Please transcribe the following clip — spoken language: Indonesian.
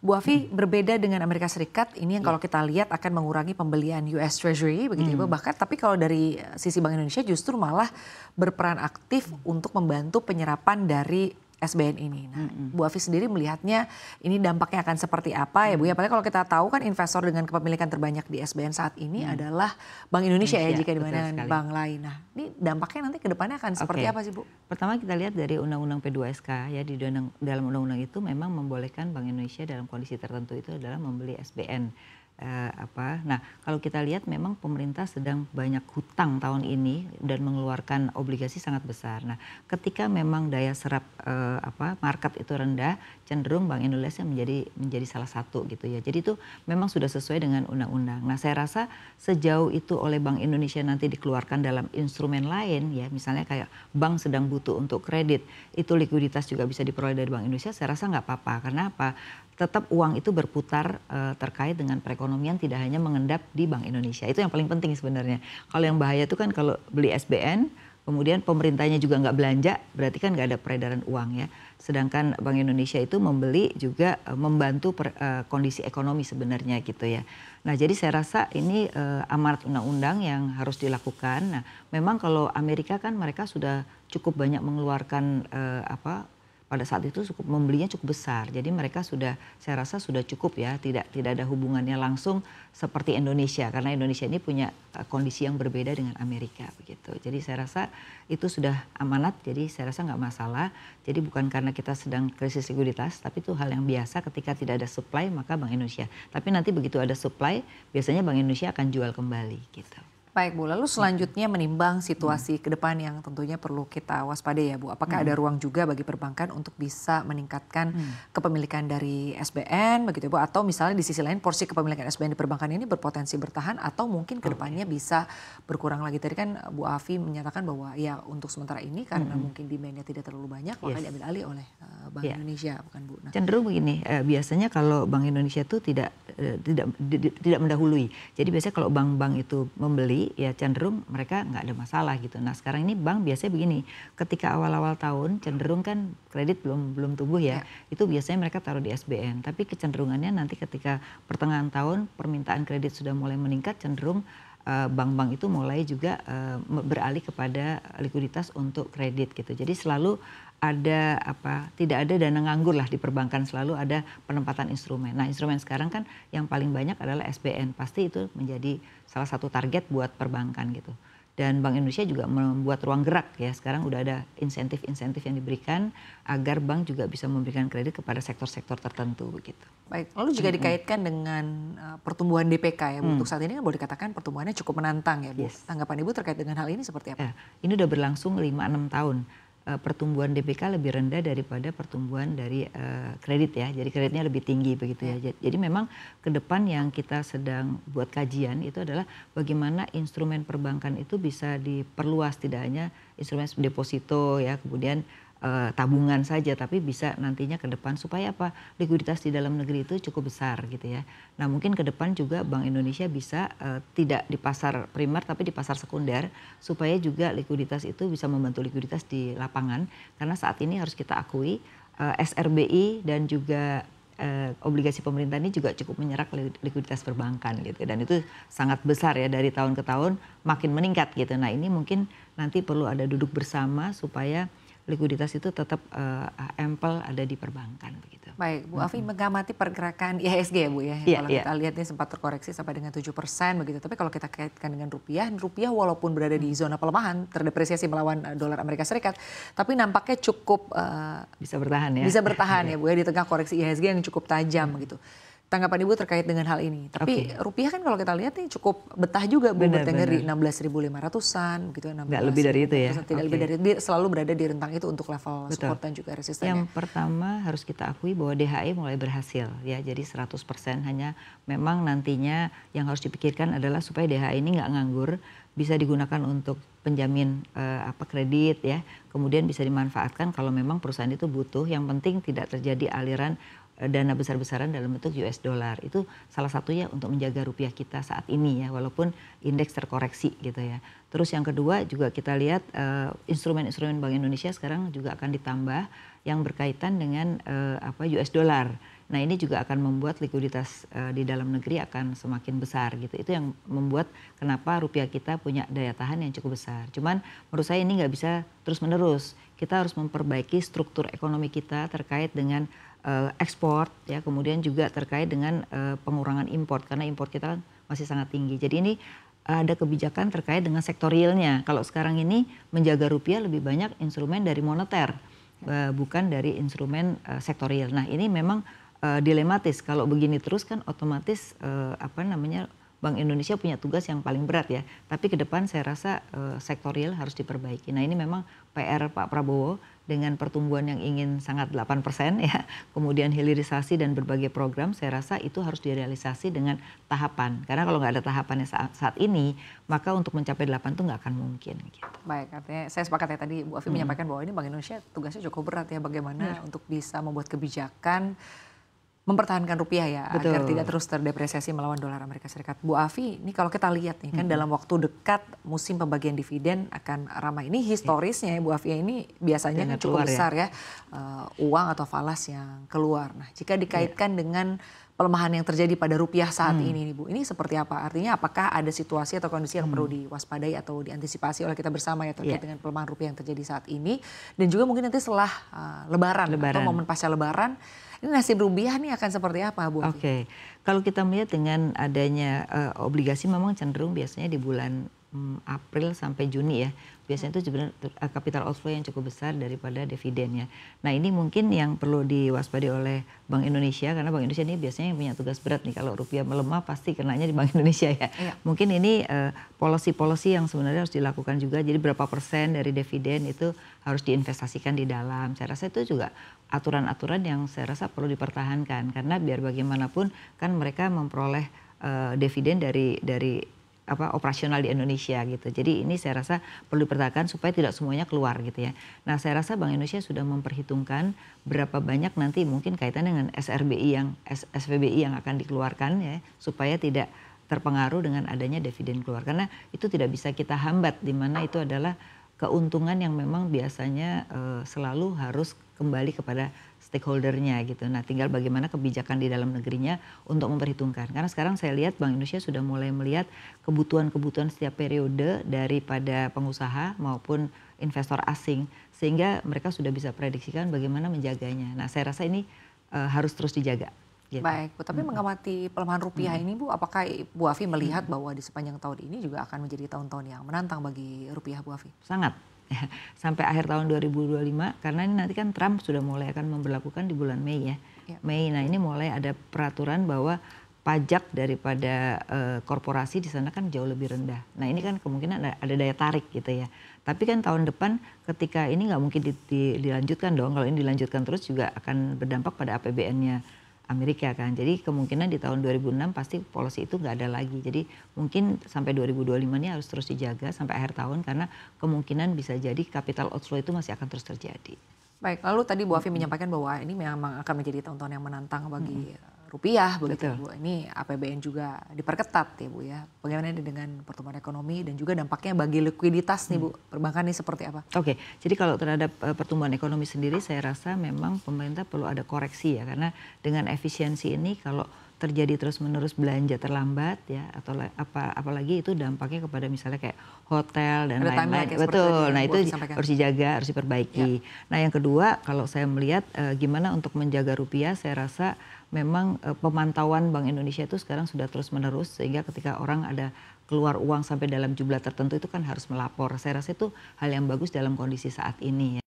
Bu Afi, berbeda dengan Amerika Serikat, ini yang kalau kita lihat akan mengurangi pembelian US Treasury, begitu ya, bahkan tapi kalau dari sisi Bank Indonesia justru malah berperan aktif untuk membantu penyerapan dari SBN ini. Nah, Bu Afi sendiri melihatnya ini dampaknya akan seperti apa ya Bu? Ya, apalagi kalau kita tahu kan investor dengan kepemilikan terbanyak di SBN saat ini adalah Bank Indonesia ya jika dibandingkan bank lain. Nah, ini dampaknya nanti ke depannya akan seperti apa sih Bu? Pertama kita lihat dari Undang-Undang P2SK ya, di dalam undang-undang itu memang membolehkan Bank Indonesia dalam kondisi tertentu itu adalah membeli SBN. Nah, kalau kita lihat memang pemerintah sedang banyak hutang tahun ini dan mengeluarkan obligasi sangat besar. Nah, ketika memang daya serap market itu rendah, cenderung Bank Indonesia menjadi salah satu gitu ya. Jadi itu memang sudah sesuai dengan undang-undang. Nah, saya rasa sejauh itu oleh Bank Indonesia nanti dikeluarkan dalam instrumen lain ya, misalnya kayak bank sedang butuh untuk kredit, itu likuiditas juga bisa diperoleh dari Bank Indonesia, saya rasa nggak apa-apa. Karena apa? Tetap uang itu berputar terkait dengan perekonomian, tidak hanya mengendap di Bank Indonesia. Itu yang paling penting sebenarnya. Kalau yang bahaya itu kan kalau beli SBN, kemudian pemerintahnya juga nggak belanja, berarti kan nggak ada peredaran uang ya. Sedangkan Bank Indonesia itu membeli juga membantu kondisi ekonomi sebenarnya gitu ya. Nah, jadi saya rasa ini amanat undang-undang yang harus dilakukan. Nah, memang kalau Amerika kan mereka sudah cukup banyak mengeluarkan pada saat itu membelinya cukup besar. Jadi mereka sudah, saya rasa sudah cukup ya, tidak ada hubungannya langsung seperti Indonesia, karena Indonesia ini punya kondisi yang berbeda dengan Amerika begitu. Jadi saya rasa itu sudah amanat, jadi saya rasa nggak masalah. Jadi bukan karena kita sedang krisis likuiditas, tapi itu hal yang biasa ketika tidak ada supply maka Bank Indonesia. Tapi nanti begitu ada supply, biasanya Bank Indonesia akan jual kembali gitu. Baik Bu, lalu selanjutnya menimbang situasi ke depan yang tentunya perlu kita waspadai ya Bu. Apakah ada ruang juga bagi perbankan untuk bisa meningkatkan kepemilikan dari SBN begitu Bu? Atau misalnya di sisi lain porsi kepemilikan SBN di perbankan ini berpotensi bertahan atau mungkin ke depannya bisa berkurang lagi. Tadi kan Bu Afi menyatakan bahwa ya untuk sementara ini karena mungkin demand-nya tidak terlalu banyak maka diambil alih oleh Bank Indonesia bukan Bu? Nah, cenderung begini, biasanya kalau Bank Indonesia itu tidak mendahului. Jadi biasanya kalau bank-bank itu membeli ya cenderung mereka nggak ada masalah gitu. Nah, sekarang ini bank biasanya begini, ketika awal-awal tahun cenderung kan kredit belum tumbuh ya. Itu biasanya mereka taruh di SBN. Tapi kecenderungannya nanti ketika pertengahan tahun permintaan kredit sudah mulai meningkat, cenderung bank-bank itu mulai juga beralih kepada likuiditas untuk kredit gitu. Jadi selalu ada tidak ada dana nganggur lah di perbankan, selalu ada penempatan instrumen. Nah, instrumen sekarang kan yang paling banyak adalah SBN. Pasti itu menjadi salah satu target buat perbankan gitu. Dan Bank Indonesia juga membuat ruang gerak ya. Sekarang udah ada insentif-insentif yang diberikan agar bank juga bisa memberikan kredit kepada sektor-sektor tertentu begitu. Baik, lalu juga dikaitkan dengan pertumbuhan DPK ya Bu. Untuk saat ini kan boleh dikatakan pertumbuhannya cukup menantang ya Bu. Tanggapan Ibu terkait dengan hal ini seperti apa? Ini udah berlangsung 5-6 tahun. Pertumbuhan DPK lebih rendah daripada pertumbuhan dari kredit ya. Jadi kreditnya lebih tinggi begitu ya. Jadi memang ke depan yang kita sedang buat kajian itu adalah bagaimana instrumen perbankan itu bisa diperluas, tidak hanya instrumen deposito ya, kemudian tabungan saja, tapi bisa nantinya ke depan supaya apa, likuiditas di dalam negeri itu cukup besar gitu ya. Nah, mungkin ke depan juga Bank Indonesia bisa tidak di pasar primer tapi di pasar sekunder, supaya juga likuiditas itu bisa membantu likuiditas di lapangan, karena saat ini harus kita akui SRBI dan juga obligasi pemerintah ini juga cukup menyerap likuiditas perbankan gitu, dan itu sangat besar ya, dari tahun ke tahun makin meningkat gitu. Nah, ini mungkin nanti perlu ada duduk bersama supaya likuiditas itu tetap ample ada di perbankan begitu. Baik, Bu Afi mengamati pergerakan IHSG ya Bu ya. Kalau kita lihat ini sempat terkoreksi sampai dengan 7% begitu. Tapi kalau kita kaitkan dengan rupiah walaupun berada di zona pelemahan, terdepresiasi melawan dolar Amerika Serikat, tapi nampaknya cukup bisa bertahan ya. Bisa bertahan ya Bu ya di tengah koreksi IHSG yang cukup tajam gitu. Tanggapan Ibu terkait dengan hal ini. Tapi rupiah kan kalau kita lihat nih cukup betah juga Bu, bertengger di 16.500-an gitu. Nggak lebih dari itu ya? Tidak lebih dari itu, selalu berada di rentang itu untuk level support dan juga resistennya. Yang pertama harus kita akui bahwa DHI mulai berhasil ya, jadi 100%, hanya memang nantinya yang harus dipikirkan adalah supaya DHI ini nggak nganggur, bisa digunakan untuk penjamin kredit ya, kemudian bisa dimanfaatkan kalau memang perusahaan itu butuh. Yang penting tidak terjadi aliran dana besar-besaran dalam bentuk US dollar. Itu salah satunya untuk menjaga rupiah kita saat ini ya, walaupun indeks terkoreksi gitu ya. Terus yang kedua juga kita lihat instrumen-instrumen Bank Indonesia sekarang juga akan ditambah yang berkaitan dengan US dollar. Nah ini juga akan membuat likuiditas di dalam negeri akan semakin besar gitu. Itu yang membuat kenapa rupiah kita punya daya tahan yang cukup besar. Cuman menurut saya ini nggak bisa terus menerus. Kita harus memperbaiki struktur ekonomi kita terkait dengan ekspor, ya, kemudian juga terkait dengan pengurangan impor karena impor kita kan masih sangat tinggi. Jadi ini ada kebijakan terkait dengan sektor realnya. Kalau sekarang ini menjaga rupiah lebih banyak instrumen dari moneter, bukan dari instrumen sektorial. Nah ini memang dilematis. Kalau begini terus kan otomatis Bank Indonesia punya tugas yang paling berat ya. Tapi ke depan saya rasa sektorial harus diperbaiki. Nah ini memang PR Pak Prabowo dengan pertumbuhan yang ingin sangat 8% ya. Kemudian hilirisasi dan berbagai program saya rasa itu harus direalisasi dengan tahapan. Karena kalau nggak ada tahapannya saat ini maka untuk mencapai 8 itu nggak akan mungkin. Gitu. Baik, artinya saya sepakat ya tadi Bu Afi menyampaikan bahwa ini Bank Indonesia tugasnya cukup berat ya. Bagaimana untuk bisa membuat kebijakan mempertahankan rupiah ya. Betul. Agar tidak terus terdepresiasi melawan dolar Amerika Serikat. Bu Afi, ini kalau kita lihat nih kan dalam waktu dekat musim pembagian dividen akan ramai. Ini historisnya ya Bu Afi ini biasanya kan cukup besar ya uang atau falas yang keluar. Nah jika dikaitkan dengan pelemahan yang terjadi pada rupiah saat ini nih Bu, ini seperti apa? Artinya apakah ada situasi atau kondisi yang perlu diwaspadai atau diantisipasi oleh kita bersama ya terkait dengan pelemahan rupiah yang terjadi saat ini dan juga mungkin nanti setelah lebaran atau momen pasca lebaran ini nasib rupiah nih akan seperti apa Bu? Oke, kalau kita melihat dengan adanya obligasi memang cenderung biasanya di bulan April sampai Juni ya. Biasanya itu sebenarnya capital outflow yang cukup besar daripada dividennya. Nah ini mungkin yang perlu diwaspadai oleh Bank Indonesia karena Bank Indonesia ini biasanya yang punya tugas berat nih. Kalau rupiah melemah pasti kenanya di Bank Indonesia ya. Mungkin ini policy-policy yang sebenarnya harus dilakukan juga. Jadi berapa persen dari dividen itu harus diinvestasikan di dalam. Saya rasa itu juga aturan-aturan yang saya rasa perlu dipertahankan. Karena biar bagaimanapun kan mereka memperoleh dividen dari operasional di Indonesia gitu. Jadi ini saya rasa perlu dipertahankan supaya tidak semuanya keluar gitu ya. Nah saya rasa Bank Indonesia sudah memperhitungkan berapa banyak nanti mungkin kaitan dengan SVBI yang akan dikeluarkan ya supaya tidak terpengaruh dengan adanya dividen keluar. Karena itu tidak bisa kita hambat di mana itu adalah keuntungan yang memang biasanya selalu harus kembali kepada stakeholdernya gitu. Nah tinggal bagaimana kebijakan di dalam negerinya untuk memperhitungkan. Karena sekarang saya lihat Bank Indonesia sudah mulai melihat kebutuhan-kebutuhan setiap periode daripada pengusaha maupun investor asing. Sehingga mereka sudah bisa prediksikan bagaimana menjaganya. Nah saya rasa ini harus terus dijaga. Gitu. Baik, Bu, tapi mengamati pelemahan rupiah ini Bu, apakah Bu Afi melihat bahwa di sepanjang tahun ini juga akan menjadi tahun-tahun yang menantang bagi rupiah Bu Afi? Sangat. Sampai akhir tahun 2025 karena ini nanti kan Trump sudah mulai akan memberlakukan di bulan Mei ya. Mei, nah ini mulai ada peraturan bahwa pajak daripada korporasi di sana kan jauh lebih rendah. Nah ini kan kemungkinan ada daya tarik gitu ya. Tapi kan tahun depan ketika ini nggak mungkin dilanjutkan dong. Kalau ini dilanjutkan terus juga akan berdampak pada APBN-nya Amerika kan. Jadi kemungkinan di tahun 2006 pasti policy itu nggak ada lagi. Jadi mungkin sampai 2025 ini harus terus dijaga sampai akhir tahun karena kemungkinan bisa jadi capital outflow itu masih akan terus terjadi. Baik, lalu tadi Bu Afi menyampaikan bahwa ini memang akan menjadi tahun-tahun yang menantang bagi rupiah begitu Bu. Ini APBN juga diperketat ya Bu ya. Bagaimana dengan pertumbuhan ekonomi dan juga dampaknya bagi likuiditas nih Bu, perbankan ini seperti apa? Oke, jadi kalau terhadap pertumbuhan ekonomi sendiri saya rasa memang pemerintah perlu ada koreksi ya. Karena dengan efisiensi ini kalau terjadi terus-menerus belanja terlambat ya atau apalagi itu dampaknya kepada misalnya kayak hotel dan lain-lain. Betul. Nah itu harus dijaga, harus diperbaiki. Nah yang kedua kalau saya melihat gimana untuk menjaga rupiah, saya rasa memang pemantauan Bank Indonesia itu sekarang sudah terus-menerus sehingga ketika orang ada keluar uang sampai dalam jumlah tertentu itu kan harus melapor. Saya rasa itu hal yang bagus dalam kondisi saat ini ya.